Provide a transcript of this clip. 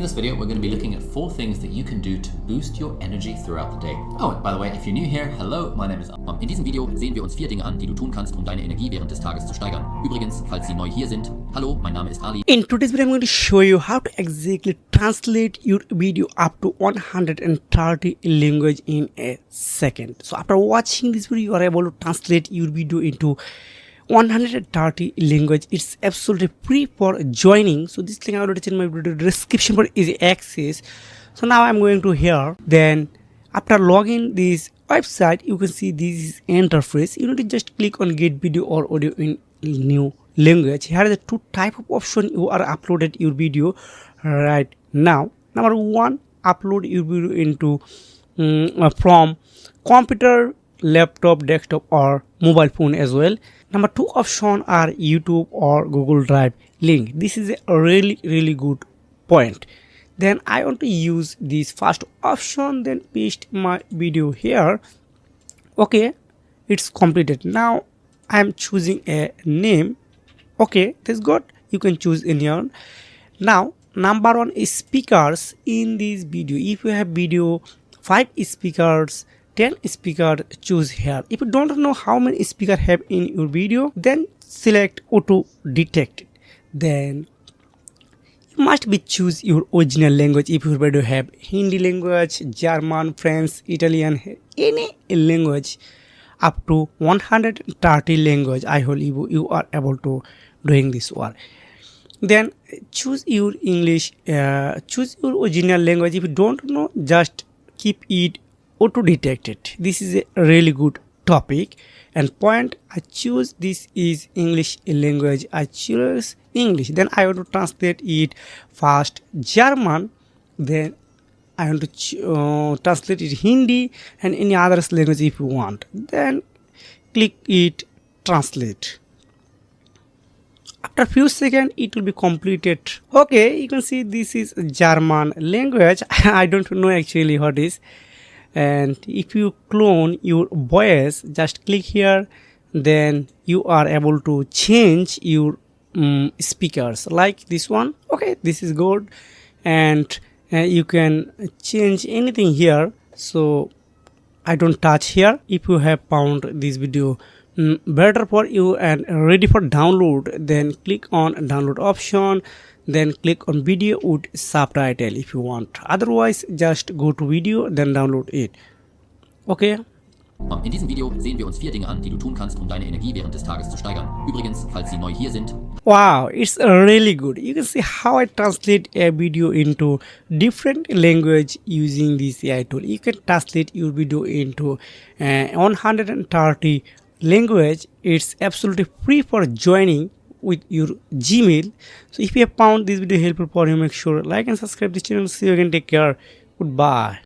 In this video, we're going to be looking at 4 things that you can do to boost your energy throughout the day. Oh, and by the way, if you're new here, hello, my name is Ali. In diesem Video sehen wir uns 4 Dinge an, die du tun kannst, um deine Energie während des Tages zu steigern. Übrigens, falls Sie neu hier sind, hallo, mein Name ist Ali. In today's video, I'm going to show you how to exactly translate your video up to 130 language in a second. So after watching this video, you are able to translate your video into 130 language. It's absolutely free for joining. So this link I already in my video description for easy access. So now I'm going to here. Then after logging this website, you can see this is interface. You need to just click on get video or audio in new language. Here are the 2 type of option you are uploaded your video right now. Number 1, upload your video into from computer, laptop, desktop or mobile phone as well. Number 2 option are YouTube or Google Drive link. This is a really good point. Then I want to use this first option, then paste my video here. Okay, it's completed. Now I'm choosing a name. Okay, that's good. You can choose any one. Now number 1 is speakers in this video. If you have video 5 speakers, 10 speaker, choose here. If you don't know how many speaker have in your video, then select auto detect. Then you must be choose your original language. If your video have Hindi language, German, French, Italian, any language up to 130 language, I hope you are able to doing this one. Then choose your English, choose your original language. If you don't know, just keep it auto detected. This is a really good topic and point. I choose this is English language. I choose English. Then I want to translate it first German. Then I want to translate it Hindi and any other language if you want. Then click it translate. After few seconds it will be completed. Okay, you can see this is German language. I don't know actually what is. And if you clone your voice, just click here, then you are able to change your speakers like this one. Okay, this is good. And you can change anything here, so I don't touch here. If you have found this video better for you and ready for download, then click on download option, then click on video with subtitle if you want. Otherwise just go to video, then download it. Okay. In diesem Video sehen wir uns 4 Dinge an, die du tun kannst, um deine Energie während des Tages zu steigern. Übrigens, falls Sie neu hier sind. Wow, it's really good. You can see how I translate a video into different language using this AI tool. You can translate your video into 130 language. It's absolutely free for joining with your Gmail. So if you have found this video helpful for you, make sure like and subscribe this channel. See you again. Take care. Goodbye.